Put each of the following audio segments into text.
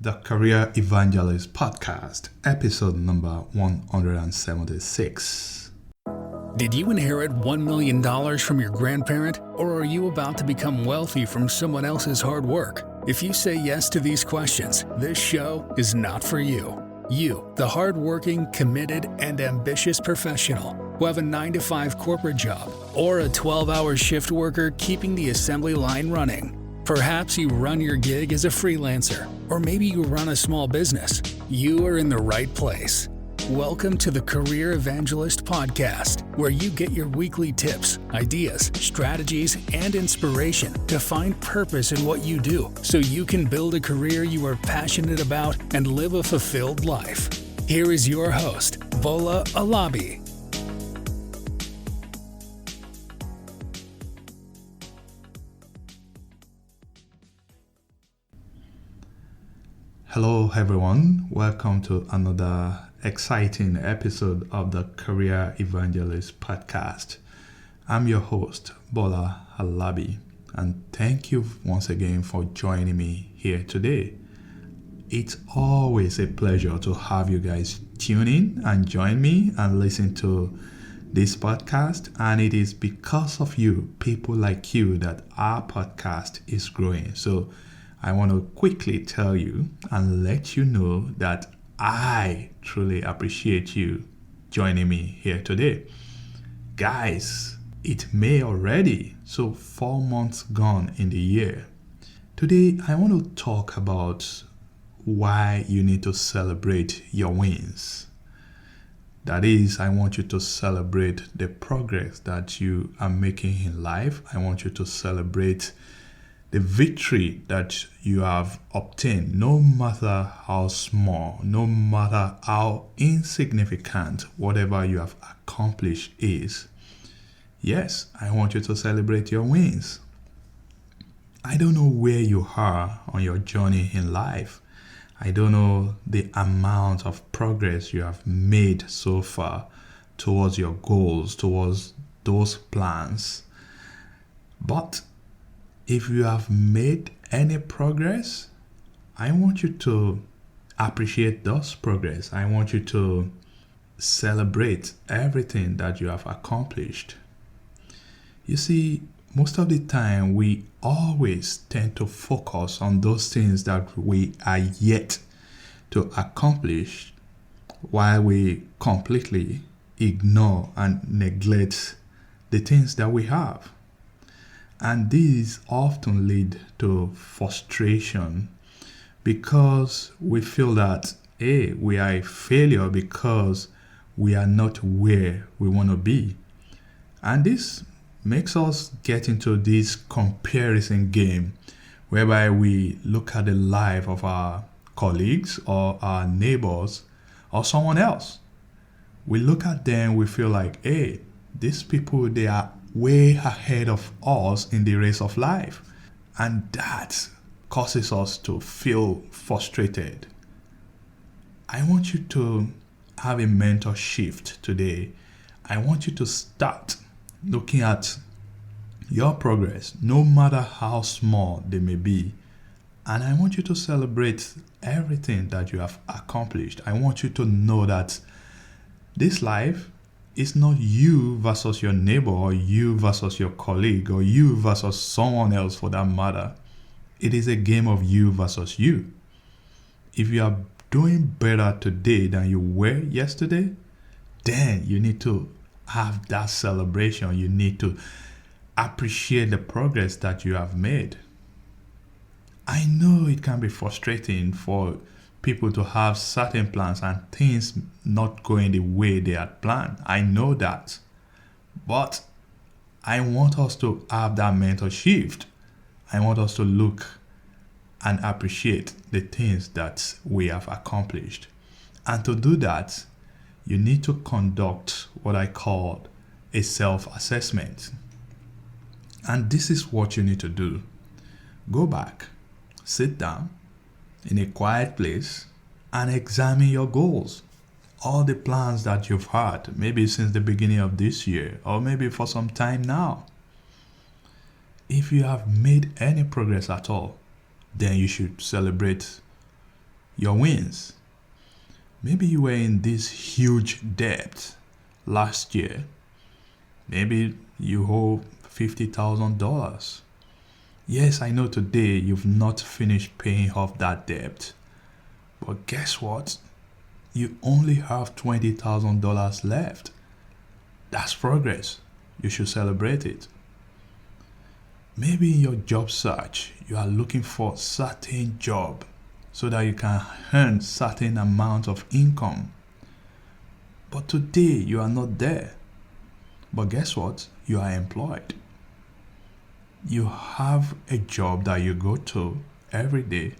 the Career Evangelist Podcast, episode number 176. Did you inherit $1 million from your grandparent, or are you about to become wealthy from someone else's hard work? If you say yes to these questions, this show is not for you. You, the hardworking, committed, and ambitious professional who have a 9-to-5 corporate job or a 12-hour shift worker keeping the assembly line running. Perhaps you run your gig as a freelancer, or maybe you run a small business. You are in the right place. Welcome to the Career Evangelist Podcast, where you get your weekly tips, ideas, strategies, and inspiration to find purpose in what you do so you can build a career you are passionate about and live a fulfilled life. Here is your host, Bola Alabi. Hello everyone, welcome to another exciting episode of the Career Evangelist Podcast. I'm your host, Bola Alabi, and thank you once again for joining me here today. It's always a pleasure to have you guys tune in and join me and listen to this podcast, and it is because of you, people like you, that our podcast is growing. So I want to quickly tell you and let you know that I truly appreciate you joining me here today. Guys, it's May already, so 4 months gone in the year. Today, I want to talk about why you need to celebrate your wins. That is, I want you to celebrate the progress that you are making in life. I want you to celebrate the victory that you have obtained, no matter how small, no matter how insignificant whatever you have accomplished is. Yes, I want you to celebrate your wins. I don't know where you are on your journey in life. I don't know the amount of progress you have made so far towards your goals, towards those plans. But if you have made any progress, I want you to appreciate those progress. I want you to celebrate everything that you have accomplished. You see, most of the time we always tend to focus on those things that we are yet to accomplish, while we completely ignore and neglect the things that we have. And these often lead to frustration because we feel that, we are a failure because we are not where we want to be. And this makes us get into this comparison game whereby we look at the life of our colleagues or our neighbors or someone else. We look at them, we feel like, these people, they are way ahead of us in the race of life. And that causes us to feel frustrated. I want you to have a mental shift today. I want you to start looking at your progress, no matter how small they may be. And I want you to celebrate everything that you have accomplished. I want you to know that this life is not you versus your neighbor, or you versus your colleague, or you versus someone else for that matter. It is a game of you versus you. If you are doing better today than you were yesterday, then you need to have that celebration. You need to appreciate the progress that you have made. I know it can be frustrating for people to have certain plans and things not going the way they had planned. I know that. But I want us to have that mental shift. I want us to look and appreciate the things that we have accomplished. And to do that, you need to conduct what I call a self-assessment. And this is what you need to do. Go back, sit down in a quiet place and examine your goals. All the plans that you've had, maybe since the beginning of this year, or maybe for some time now. If you have made any progress at all, then you should celebrate your wins. Maybe you were in this huge debt last year. Maybe you owe $50,000. Yes, I know today you've not finished paying off that debt. But guess what? You only have $20,000 left. That's progress. You should celebrate it. Maybe in your job search, you are looking for a certain job so that you can earn certain amount of income. But today you are not there. But guess what? You are employed. You have a job that you go to every day,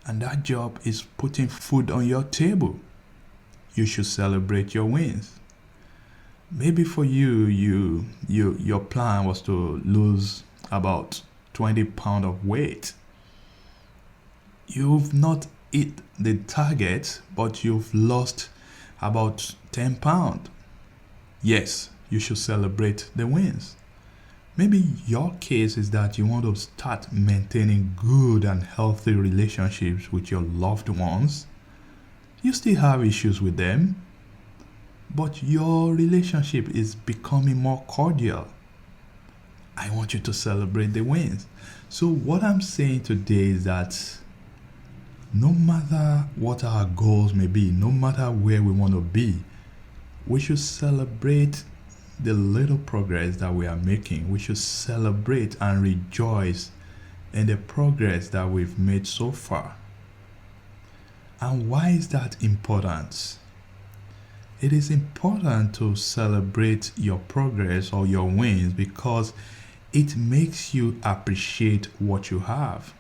and that job is putting food on your table. You should celebrate your wins. Maybe for you, your plan was to lose about 20 pounds of weight. You've not hit the target, but you've lost about 10 pounds. Yes, you should celebrate the wins. Maybe your case is that you want to start maintaining good and healthy relationships with your loved ones. You still have issues with them, but your relationship is becoming more cordial. I want you to celebrate the wins. So what I'm saying today is that no matter what our goals may be, no matter where we want to be, we should celebrate the little progress that we are making. We should celebrate and rejoice in the progress that we've made so far. And why is that important? It is important to celebrate your progress or your wins because it makes you appreciate what you have.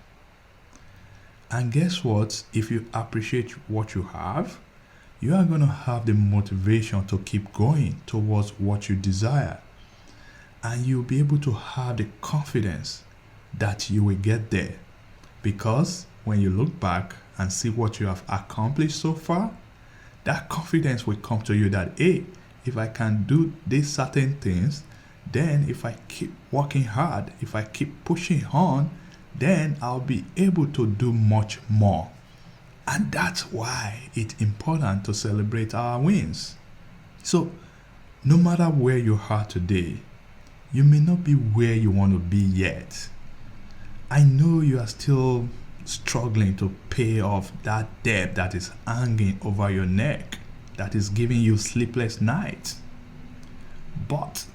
And guess what? If you appreciate what you have, you are going to have the motivation to keep going towards what you desire. And you'll be able to have the confidence that you will get there. Because when you look back and see what you have accomplished so far, that confidence will come to you that, hey, if I can do these certain things, then if I keep working hard, if I keep pushing on, then I'll be able to do much more. And that's why it's important to celebrate our wins. So, no matter where you are today, you may not be where you want to be yet. I know you are still struggling to pay off that debt that is hanging over your neck, that is giving you sleepless nights. But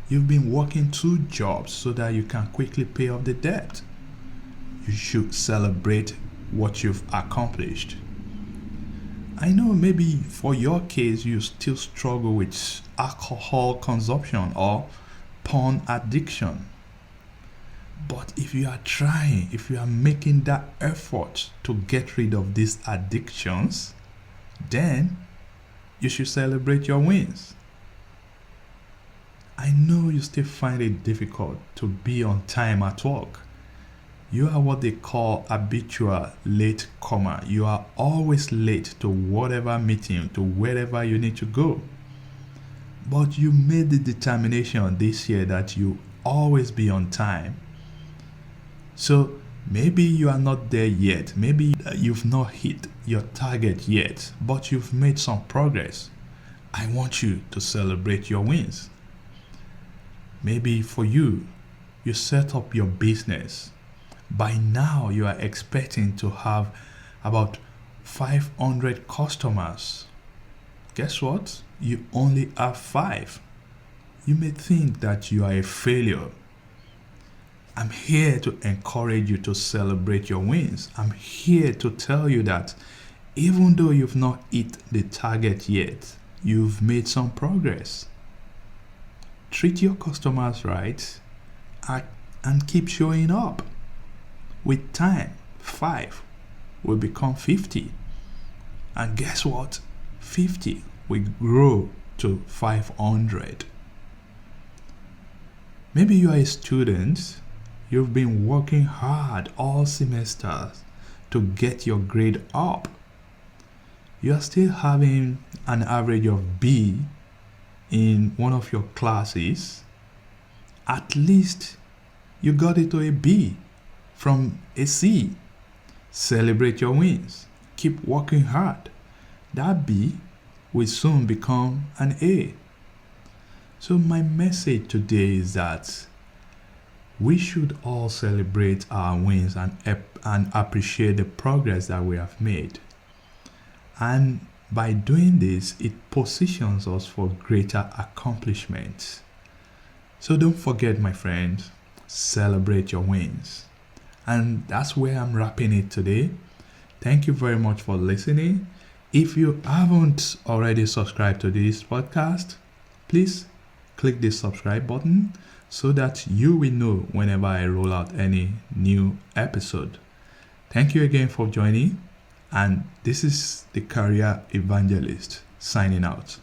you've been working 2 jobs so that you can quickly pay off the debt. You should celebrate what you've accomplished. I know maybe for your case you still struggle with alcohol consumption or porn addiction. But if you are trying, if you are making that effort to get rid of these addictions, then you should celebrate your wins. I know you still find it difficult to be on time at work. You are what they call habitual late comer. You are always late to whatever meeting, to wherever you need to go. But you made the determination this year that you always be on time. So maybe you are not there yet. Maybe you've not hit your target yet, but you've made some progress. I want you to celebrate your wins. Maybe for you, you set up your business. By now, you are expecting to have about 500 customers. Guess what? You only have 5. You may think that you are a failure. I'm here to encourage you to celebrate your wins. I'm here to tell you that even though you've not hit the target yet, you've made some progress. Treat your customers right and keep showing up. With time, 5 will become 50. And guess what? 50 will grow to 500. Maybe you are a student. You've been working hard all semesters to get your grade up. You are still having an average of B in one of your classes. At least you got it to a B from a C. Celebrate your wins. keep working hard. That B will soon become an A. So my message today is that we should all celebrate our wins and appreciate the progress that we have made. And by doing this, it positions us for greater accomplishments. So don't forget, my friends, celebrate your wins. And that's where I'm wrapping it today. Thank you very much for listening. If you haven't already subscribed to this podcast, please click the subscribe button so that you will know whenever I roll out any new episode. Thank you again for joining, and this is the Career Evangelist signing out.